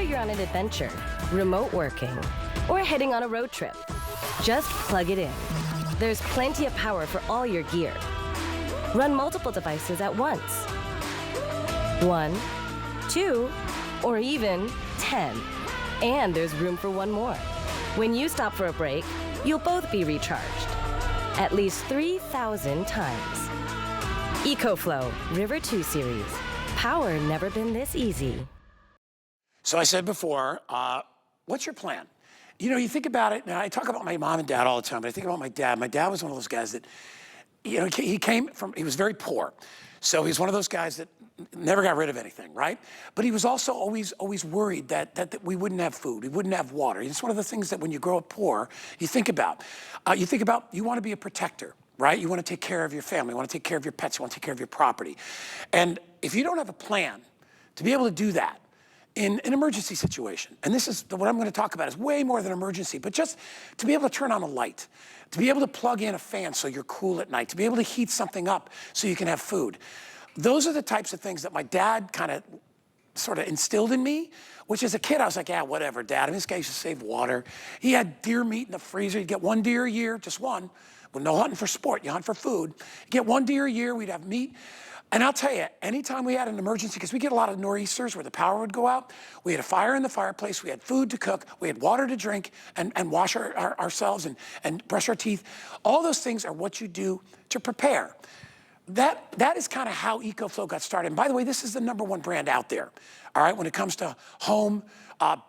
you're on an adventure, remote working, or heading on a road trip, just plug it in. There's plenty of power for all your gear. Run multiple devices at once. 1, 2, or even 10. And there's room for one more. When you stop for a break, you'll both be recharged. At least 3,000 times. EcoFlow River 2 Series. Power never been this easy. So I said before, what's your plan? You know, you think about it, now I talk about my mom and dad all the time, but I think about my dad. My dad was one of those guys that, you know, he was very poor. So he's one of those guys that never got rid of anything, right? But he was also always worried that we wouldn't have food, we wouldn't have water. It's one of the things that when you grow up poor, you think about. You want to be a protector, right? You want to take care of your family, you want to take care of your pets, you want to take care of your property. And if you don't have a plan to be able to do that in an emergency situation, and this is what I'm going to talk about is way more than emergency, but just to be able to turn on a light, to be able to plug in a fan so you're cool at night, to be able to heat something up so you can have food. Those are the types of things that my dad kind of sort of instilled in me, which as a kid, I was like, yeah, whatever, Dad. I mean, this guy used to save water. He had deer meat in the freezer. He'd get 1 deer a year, just one. Well, no hunting for sport, you hunt for food. You get 1 deer a year, we'd have meat. And I'll tell you, anytime we had an emergency, because we get a lot of nor'easters where the power would go out, we had a fire in the fireplace, we had food to cook, we had water to drink and wash ourselves and brush our teeth. All those things are what you do to prepare. That is kind of how EcoFlow got started. And by the way, this is the #1 brand out there, all right, when it comes to home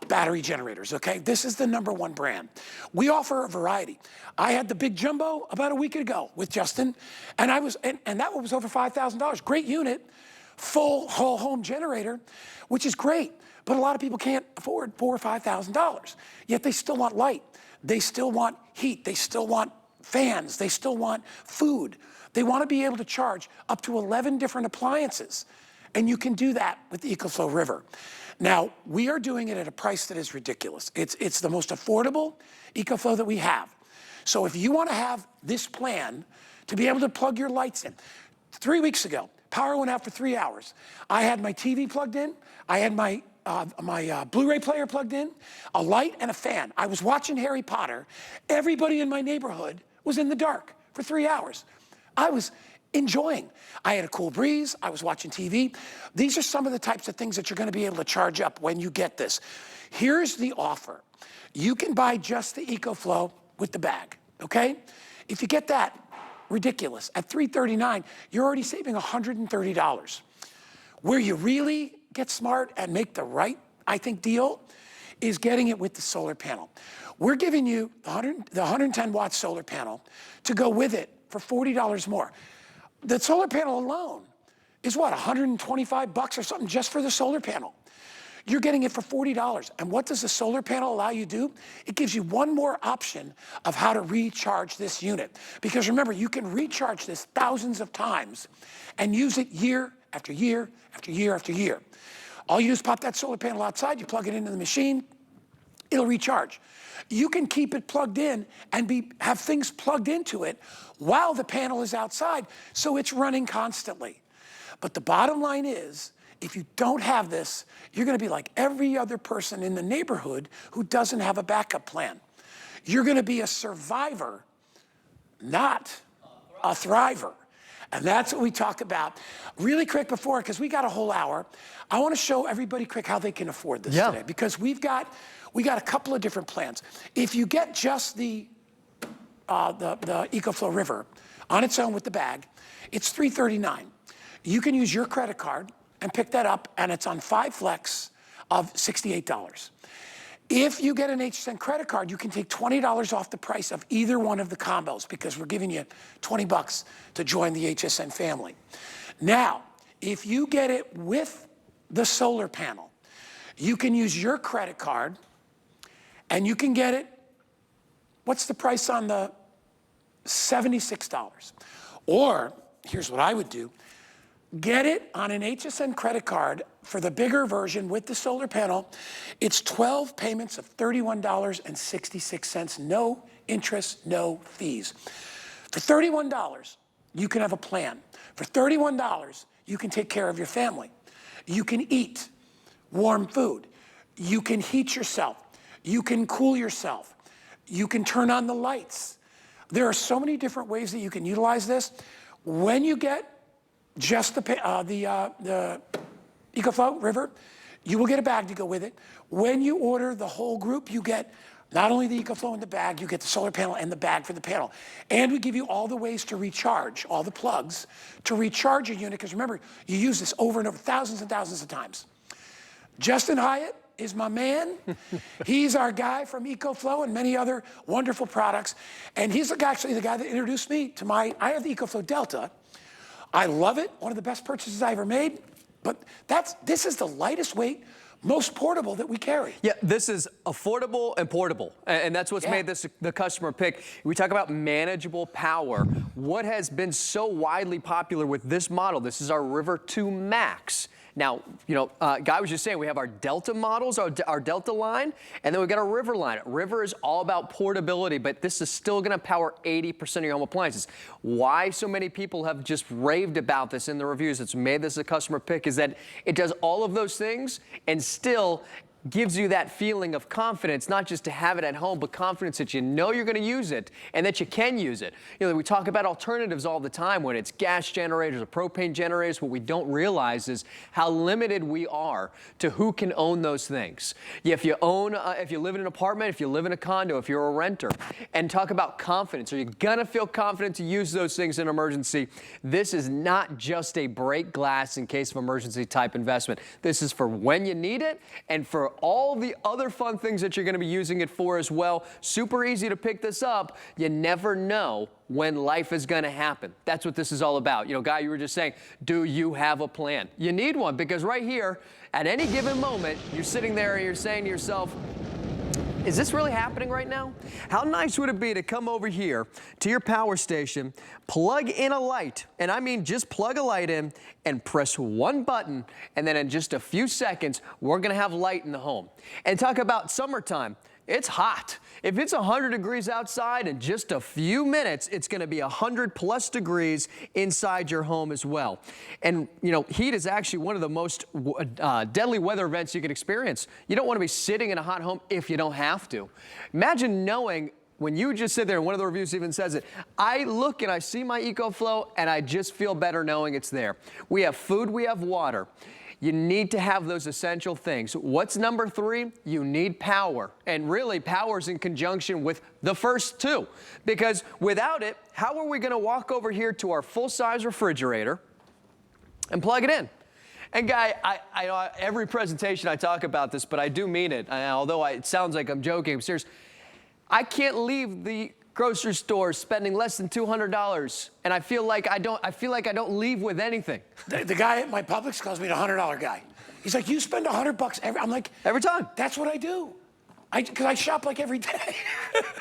battery generators, okay? This is the #1 brand. We offer a variety. I had the big jumbo about a week ago with Justin, and that one was over $5,000. Great unit, full whole home generator, which is great. But a lot of people can't afford $4,000 or $5,000. Yet they still want light. They still want heat. They still want fans. They still want food. They want to be able to charge up to 11 different appliances. And you can do that with the EcoFlow River. Now, we are doing it at a price that is ridiculous. It's the most affordable EcoFlow that we have. So if you want to have this plan to be able to plug your lights in, 3 weeks ago, power went out for 3 hours. I had my TV plugged in. I had my Blu-ray player plugged in, a light and a fan. I was watching Harry Potter. Everybody in my neighborhood was in the dark for 3 hours. I was enjoying. I had a cool breeze. I was watching TV. These are some of the types of things that you're going to be able to charge up when you get this. Here's the offer. You can buy just the EcoFlow with the bag, okay? If you get that, ridiculous. At $339, you're already saving $130. Where you really get smart and make the right, I think, deal is getting it with the solar panel. We're giving you the 110-watt solar panel to go with it for $40 more. The solar panel alone is what, $125 or something just for the solar panel. You're getting it for $40. And what does the solar panel allow you to do? It gives you one more option of how to recharge this unit. Because remember, you can recharge this thousands of times and use it year after year after year after year. All you do is pop that solar panel outside, you plug it into the machine, it'll recharge. You can keep it plugged in and have things plugged into it while the panel is outside, so it's running constantly. But the bottom line is, if you don't have this, you're gonna be like every other person in the neighborhood who doesn't have a backup plan. You're gonna be a survivor, not a thriver. And that's what we talk about. Really quick before, because we got a whole hour, I wanna show everybody quick how they can afford this today, because we got a couple of different plans. If you get just the EcoFlow River on its own with the bag, it's $339. You can use your credit card and pick that up, and it's on 5 flex of $68. If you get an HSN credit card, you can take $20 off the price of either one of the combos, because we're giving you $20 to join the HSN family. Now, if you get it with the solar panel, you can use your credit card and you can get it, what's the price on the $76? Or, here's what I would do, get it on an HSN credit card for the bigger version with the solar panel. It's 12 payments of $31.66, no interest, no fees. For $31, you can have a plan. For $31, you can take care of your family. You can eat warm food. You can heat yourself. You can cool yourself. You can turn on the lights. There are so many different ways that you can utilize this. When you get just the EcoFlow River, you will get a bag to go with it. When you order the whole group, you get not only the EcoFlow in the bag, you get the solar panel and the bag for the panel. And we give you all the ways to recharge, all the plugs, to recharge your unit, because remember, you use this over and over, thousands and thousands of times. Justin Hyatt is my man. He's our guy from EcoFlow and many other wonderful products. And he's actually the guy that introduced me to I have the EcoFlow Delta. I love it, one of the best purchases I ever made. But this is the lightest weight, most portable that we carry. Yeah, this is affordable and portable, and that's what's made this the customer pick. We talk about manageable power. What has been so widely popular with this model, this is our River 2 Max. Now, you know, Guy was just saying we have our Delta models, our Delta line, and then we've got our River line. River is all about portability, but this is still going to power 80% of your home appliances. Why so many people have just raved about this in the reviews, it's made this a customer pick, is that it does all of those things and still gives you that feeling of confidence, not just to have it at home, but confidence that you know you're going to use it and that you can use it. You know, we talk about alternatives all the time when it's gas generators or propane generators. What we don't realize is how limited we are to who can own those things. If you live in an apartment, if you live in a condo, if you're a renter, and talk about confidence, are you going to feel confident to use those things in an emergency? This is not just a break glass in case of emergency type investment. This is for when you need it and for all the other fun things that you're going to be using it for as well. Super easy to pick this up. You never know when life is going to happen. That's what this is all about. You know, Guy, you were just saying, do you have a plan? You need one, because right here, at any given moment, you're sitting there and you're saying to yourself, is this really happening right now? How nice would it be to come over here to your power station, plug in a light, and I mean just plug a light in and press one button, and then in just a few seconds, we're gonna have light in the home. And talk about summertime. It's hot. If it's 100 degrees outside in just a few minutes, it's going to be 100+ degrees inside your home as well. And, you know, heat is actually one of the most deadly weather events you can experience. You don't want to be sitting in a hot home if you don't have to. Imagine knowing when you just sit there, and one of the reviews even says it, I look and I see my EcoFlow and I just feel better knowing it's there. We have food, we have water. You need to have those essential things. What's number 3? You need power. And really, power is in conjunction with the first two. Because without it, how are we going to walk over here to our full-size refrigerator and plug it in? And Guy, I know every presentation I talk about this, but I do mean it. Although it sounds like I'm joking, I'm serious. I can't leave the grocery store spending less than $200, and I feel like I don't leave with anything. The guy at my Publix calls me the $100 guy. He's like, you spend $100 I'm like, every time. That's what I do. Because I shop like every day.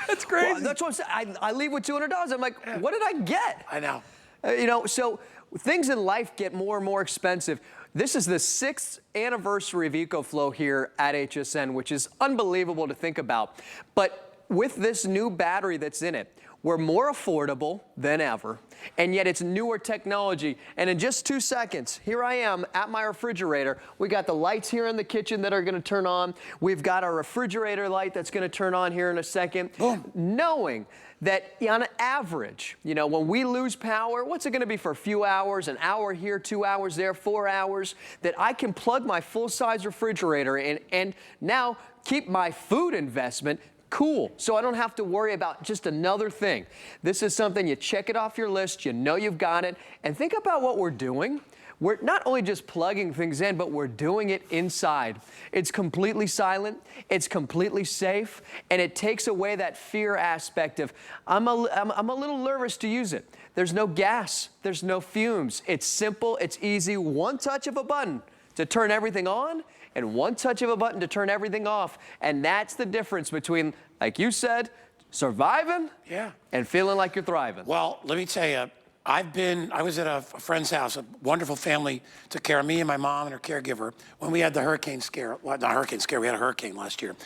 That's crazy. Well, that's what I'm saying. I leave with $200. I'm like, what did I get? I know. You know, so things in life get more and more expensive. This is the 6th anniversary of EcoFlow here at HSN, which is unbelievable to think about. But with this new battery that's in it, we're more affordable than ever, and yet it's newer technology. And in just 2 seconds, here I am at my refrigerator. We got the lights here in the kitchen that are going to turn on. We've got our refrigerator light that's going to turn on here in a second. Boom. Knowing that on average, you know, when we lose power, what's it going to be for a few hours, an hour here, 2 hours there, 4 hours, that I can plug my full-size refrigerator in and now keep my food investment cool, so I don't have to worry about just another thing. This is something you check it off your list, you know you've got it, and think about what we're doing. We're not only just plugging things in, but we're doing it inside. It's completely silent, it's completely safe, and it takes away that fear aspect of, I'm a little nervous to use it. There's no gas, there's no fumes. It's simple, it's easy, one touch of a button to turn everything on, and one touch of a button to turn everything off. And that's the difference between, like you said, surviving and feeling like you're thriving. Well, let me tell you, I was at a friend's house, a wonderful family took care of me and my mom and her caregiver when we had the hurricane scare. Well, not hurricane scare, we had a hurricane last year.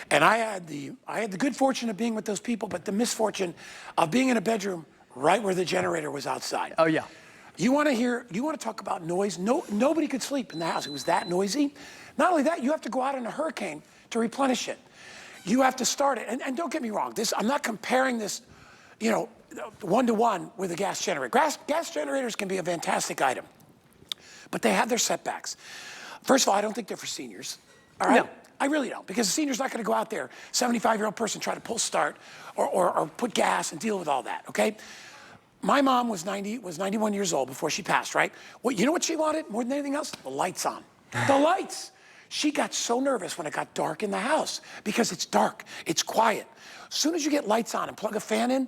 And I had the good fortune of being with those people, but the misfortune of being in a bedroom right where the generator was outside. Oh, yeah. You want to talk about noise? Nobody could sleep in the house. It was that noisy. Not only that, you have to go out in a hurricane to replenish it. You have to start it. And don't get me wrong, I'm not comparing this, one-to-one with a gas generator. Gas generators can be a fantastic item, but they have their setbacks. First of all, I don't think they're for seniors, all right? No. I really don't, because a senior's not gonna go out there, 75-year-old person, try to pull start or put gas and deal with all that, okay? My mom was 91 years old before she passed, right? Well, you know what she wanted more than anything else? The lights on. The lights. She got so nervous when it got dark in the house because it's dark, it's quiet. As soon as you get lights on and plug a fan in,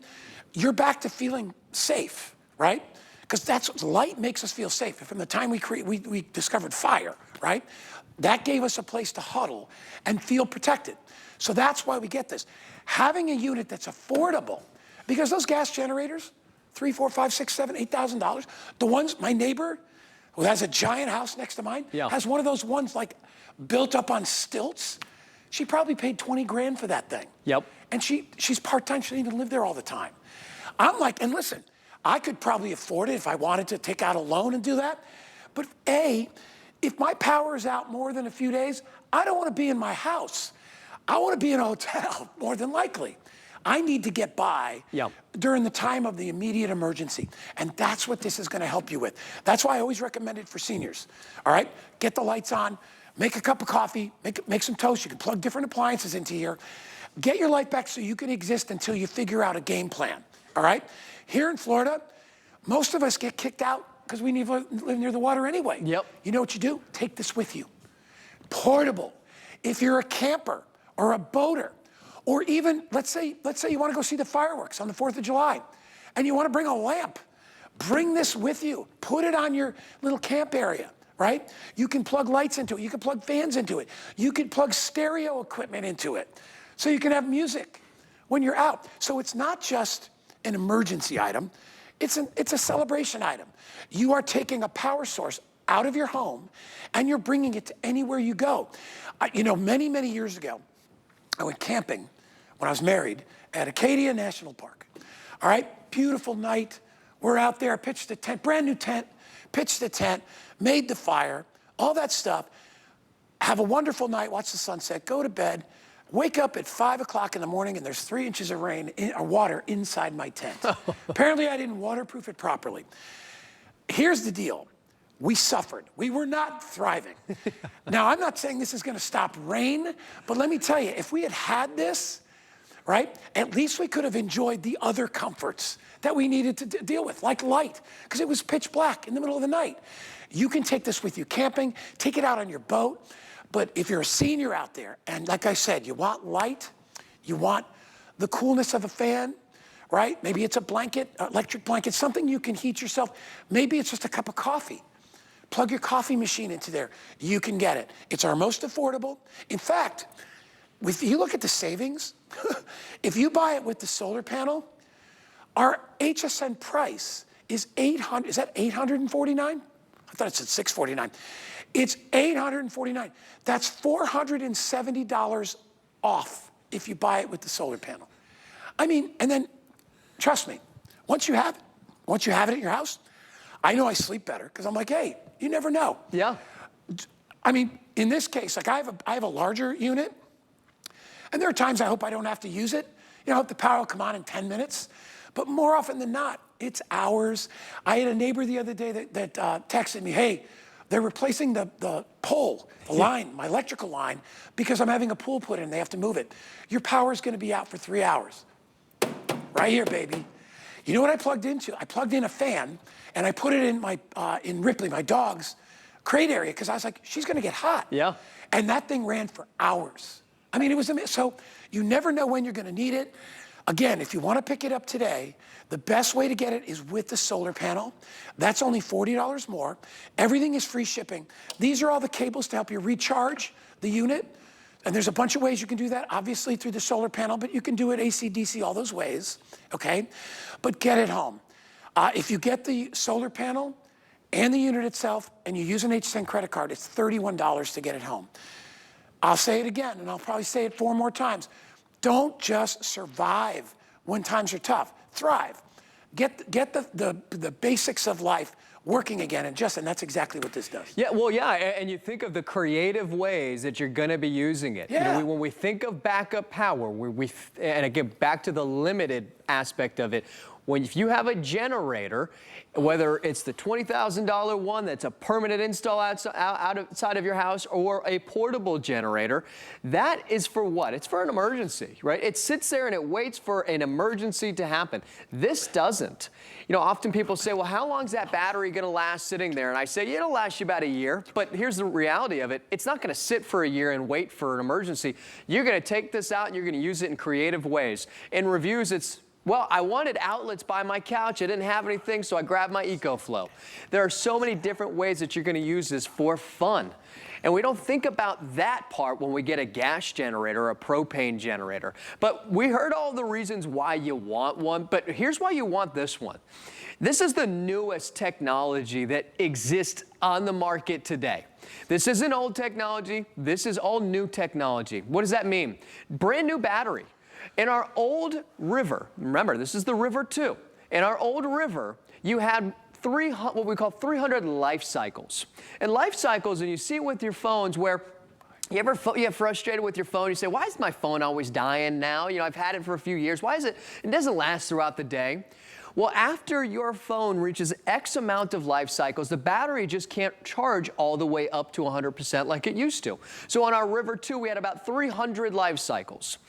you're back to feeling safe, right? Because light makes us feel safe. From the time we discovered fire, right? That gave us a place to huddle and feel protected. So that's why we get this. Having a unit that's affordable, because those gas generators, $3, $4, $5, $6, $7, $8,000. The ones, my neighbor, who has a giant house next to mine, has one of those ones like built up on stilts. She probably paid 20 grand for that thing. Yep. And she's part-time, she doesn't even live there all the time. I'm like, and listen, I could probably afford it if I wanted to take out a loan and do that. But if my power is out more than a few days, I don't want to be in my house. I want to be in a hotel, more than likely. I need to get by during the time of the immediate emergency. And that's what this is going to help you with. That's why I always recommend it for seniors. All right? Get the lights on, make a cup of coffee, make some toast. You can plug different appliances into here. Get your light back so you can exist until you figure out a game plan. All right? Here in Florida, most of us get kicked out because we live near the water anyway. Yep. You know what you do? Take this with you. Portable. If you're a camper or a boater, or even, let's say you want to go see the fireworks on the 4th of July, and you want to bring a lamp. Bring this with you. Put it on your little camp area, right? You can plug lights into it. You can plug fans into it. You can plug stereo equipment into it. So you can have music when you're out. So it's not just an emergency item. It's a celebration item. You are taking a power source out of your home, and you're bringing it to anywhere you go. Many, many years ago, I went camping when I was married at Acadia National Park. All right, beautiful night. We're out there, pitched a tent, brand new tent, pitched the tent, made the fire, all that stuff. Have a wonderful night, watch the sunset, go to bed, wake up at 5 o'clock in the morning and there's 3 inches of water inside my tent. Apparently I didn't waterproof it properly. Here's the deal. We suffered. We were not thriving. Now, I'm not saying this is going to stop rain, but let me tell you, if we had had this, right, at least we could have enjoyed the other comforts that we needed to deal with, like light, because it was pitch black in the middle of the night. You can take this with you camping, take it out on your boat, but if you're a senior out there, and like I said, you want light, you want the coolness of a fan, right? Maybe it's a blanket, electric blanket, something you can heat yourself. Maybe it's just a cup of coffee. Plug your coffee machine into there. You can get it. It's our most affordable. In fact, if you look at the savings, if you buy it with the solar panel, our HSN price is $800. Is that $849? I thought it said $649. It's $849. That's $470 off if you buy it with the solar panel. I mean, and then trust me, once you have it at your house, I know I sleep better because I'm like, hey, you never know. Yeah. I mean, in this case, like I have a larger unit, and there are times I hope I don't have to use it. I hope the power will come on in 10 minutes. But more often than not, it's hours. I had a neighbor the other day that texted me, hey, they're replacing the pole, the line, my electrical line, because I'm having a pool put in. They have to move it. Your power's going to be out for 3 hours. Right here, baby. You know what I plugged into? I plugged in a fan, and I put it in in Ripley, my dog's crate area, because I was like, she's going to get hot. Yeah. And that thing ran for hours. I mean, it was amazing. So you never know when you're going to need it. Again, if you want to pick it up today, the best way to get it is with the solar panel. That's only $40 more. Everything is free shipping. These are all the cables to help you recharge the unit. And there's a bunch of ways you can do that, obviously through the solar panel, but you can do it AC, DC, all those ways, okay? But get it home. If you get the solar panel and the unit itself, and you use an HSN credit card, it's $31 to get it home. I'll say it again, and I'll probably say it 4 more times. Don't just survive when times are tough. Thrive. Get the basics of life working again, and that's exactly what this does. Yeah, well, yeah, and you think of the creative ways that you're going to be using it. Yeah. You know, when we think of backup power, and again, back to the limited aspect of it, if you have a generator, whether it's the $20,000 one that's a permanent install outside of your house or a portable generator, that is for what? It's for an emergency, right? It sits there and it waits for an emergency to happen. This doesn't. You know, often people say, well, how long is that battery going to last sitting there? And I say, it'll last you about a year. But here's the reality of it. It's not going to sit for a year and wait for an emergency. You're going to take this out and you're going to use it in creative ways. In reviews, it's, well, I wanted outlets by my couch. I didn't have anything, so I grabbed my EcoFlow. There are so many different ways that you're going to use this for fun. And we don't think about that part when we get a gas generator or a propane generator. But we heard all the reasons why you want one, but here's why you want this one. This is the newest technology that exists on the market today. This isn't old technology. This is all new technology. What does that mean? Brand new battery. In our old river, remember, this is the River 2. In our old river, you had what we call 300 life cycles. And life cycles, and you see it with your phones where you get frustrated with your phone. You say, why is my phone always dying now? You know, I've had it for a few years. Why is it doesn't last throughout the day? Well, after your phone reaches X amount of life cycles, the battery just can't charge all the way up to 100% like it used to. So on our River 2, we had about 300 life cycles.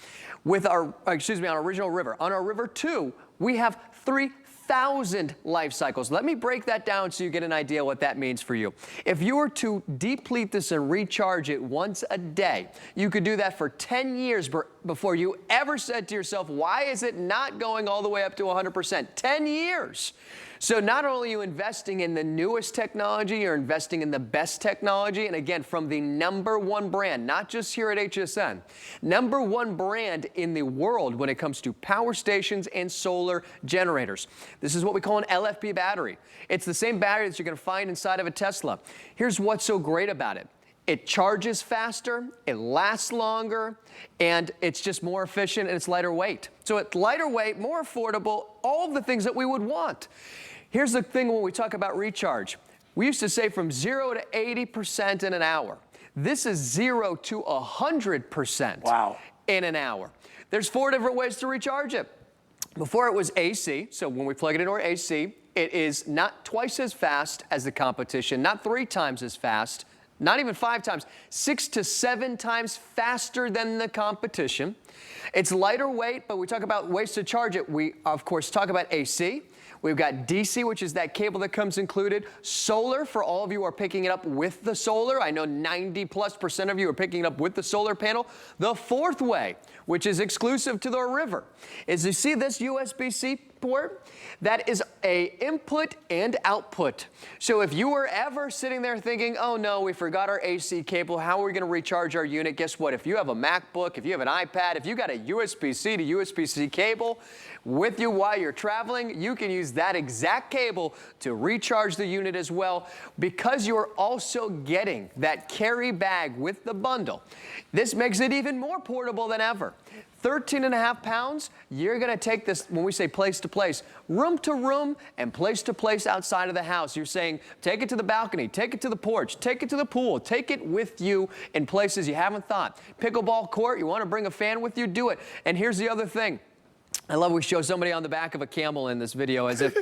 With our, on our original river. On our River 2, we have 3,000 life cycles. Let me break that down so you get an idea what that means for you. If you were to deplete this and recharge it once a day, you could do that for 10 years before you ever said to yourself, why is it not going all the way up to 100%? 10 years. So not only are you investing in the newest technology, you're investing in the best technology, and again, from the #1 brand, not just here at HSN, #1 brand in the world when it comes to power stations and solar generators. This is what we call an LFP battery. It's the same battery that you're going to find inside of a Tesla. Here's what's so great about it. It charges faster, it lasts longer, and it's just more efficient and it's lighter weight. So it's lighter weight, more affordable, all of the things that we would want. Here's the thing when we talk about recharge. We used to say from 0 to 80% in an hour. This is 0 to 100% in an hour. There's 4 different ways to recharge it. Before it was AC, so when we plug it into our AC, it is not twice as fast as the competition, not 3 times as fast, not even 5 times, 6 to 7 times faster than the competition. It's lighter weight, but we talk about ways to charge it. We, of course, talk about AC. We've got DC, which is that cable that comes included. Solar, for all of you who are picking it up with the solar. I know 90+% of you are picking it up with the solar panel. The 4th way, which is exclusive to the river, is you see this USB-C port? That is a input and output. So if you were ever sitting there thinking, oh no, we forgot our AC cable, how are we going to recharge our unit? Guess what? If you have a MacBook, if you have an iPad, if you got a USB-C to USB-C cable with you while you're traveling, you can use that exact cable to recharge the unit as well, because you're also getting that carry bag with the bundle. This makes it even more portable than ever. 13.5 pounds, you're going to take this, when we say place to place, room to room and place to place outside of the house. You're saying take it to the balcony, take it to the porch, take it to the pool, take it with you in places you haven't thought. Pickleball court, you want to bring a fan with you, do it. And here's the other thing. I love we show somebody on the back of a camel in this video as if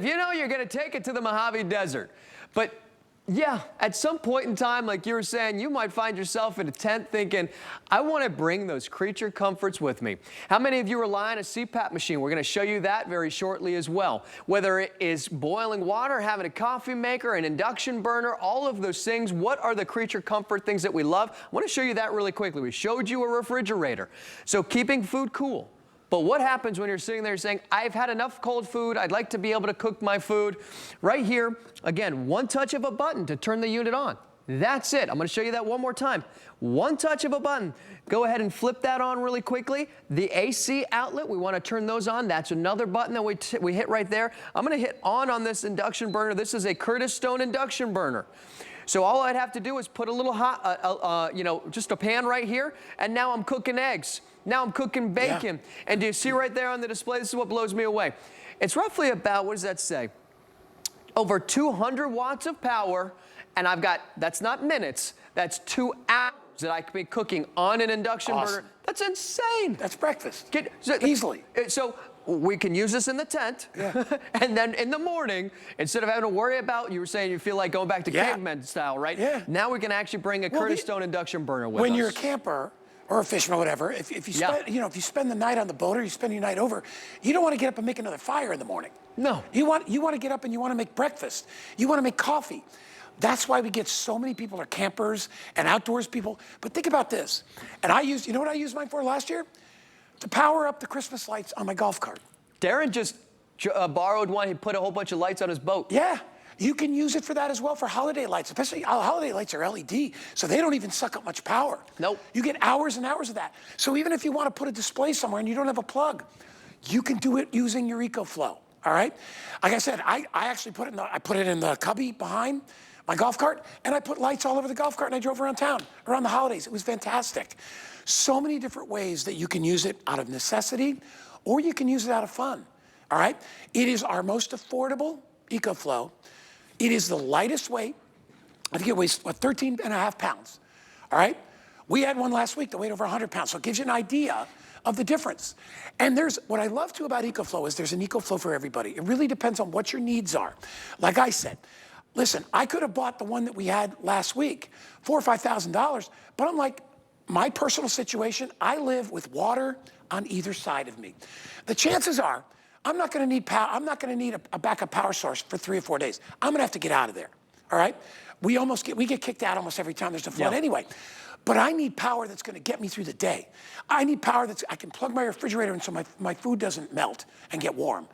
you know you're going to take it to the Mojave Desert. But yeah, at some point in time, like you were saying, you might find yourself in a tent thinking, I want to bring those creature comforts with me. How many of you rely on a CPAP machine? We're going to show you that very shortly as well. Whether it is boiling water, having a coffee maker, an induction burner, all of those things, what are the creature comfort things that we love? I want to show you that really quickly. We showed you a refrigerator. So keeping food cool. But what happens when you're sitting there saying, I've had enough cold food, I'd like to be able to cook my food? Right here, again, one touch of a button to turn the unit on. That's it. I'm going to show you that one more time. One touch of a button. Go ahead and flip that on really quickly. The AC outlet, we want to turn those on. That's another button that we hit right there. I'm going to hit on this induction burner. This is a Curtis Stone induction burner. So all I'd have to do is put a little hot, just a pan right here, and now I'm cooking eggs. Now I'm cooking bacon. Yeah. And do you see right there on the display, this is what blows me away. It's roughly about, what does that say? Over 200 watts of power, and I've got, that's not minutes, that's 2 hours that I could be cooking on an induction burner. That's insane. That's breakfast. Easily. So we can use this in the tent, and then in the morning, instead of having to worry about, you were saying you feel like going back to caveman style, right? Yeah. Now we can actually bring a Curtis Stone induction burner with us. When you're a camper or a fisherman or whatever, if you spend, if you spend the night on the boat or you spend your night over, you don't want to get up and make another fire in the morning. No. You want to get up and you want to make breakfast. You want to make coffee. That's why we get so many people are campers and outdoors people. But think about this. And I used, you know what I used mine for last year? To power up the Christmas lights on my golf cart. Darren just borrowed one. He put a whole bunch of lights on his boat. Yeah. You can use it for that as well, for holiday lights, especially holiday lights are LED, so they don't even suck up much power. Nope. You get hours and hours of that. So even if you want to put a display somewhere and you don't have a plug, you can do it using your EcoFlow, all right? Like I said, I actually put it in the cubby behind my golf cart, and I put lights all over the golf cart, and I drove around town around the holidays. It was fantastic. So many different ways that you can use it out of necessity, or you can use it out of fun, all right? It is our most affordable EcoFlow. It is the lightest weight. I think it weighs, 13.5 pounds, all right? We had one last week that weighed over 100 pounds, so it gives you an idea of the difference. And what I love too about EcoFlow is there's an EcoFlow for everybody. It really depends on what your needs are. Like I said, listen, I could have bought the one that we had last week, $4,000 or $5,000, but I'm like, my personal situation, I live with water on either side of me. The chances are, I'm not going to need power. I'm not going to need a backup power source for 3 or 4 days. I'm going to have to get out of there. All right? We get kicked out almost every time there's a flood anyway. But I need power that's going to get me through the day. I need power I can plug my refrigerator in so my food doesn't melt and get warm.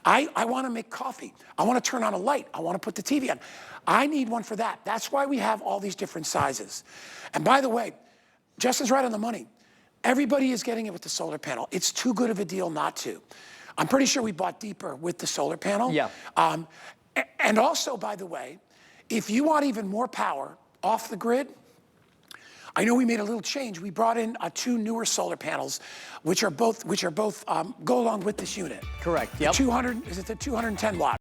I want to make coffee. I want to turn on a light. I want to put the TV on. I need one for that. That's why we have all these different sizes. And by the way, Justin's right on the money. Everybody is getting it with the solar panel. It's too good of a deal not to. I'm pretty sure we bought deeper with the solar panel. Yeah. And also, by the way, if you want even more power off the grid, I know we made a little change. We brought in 2 newer solar panels, which are both go along with this unit. Correct. Yep. Is it the 210 watt?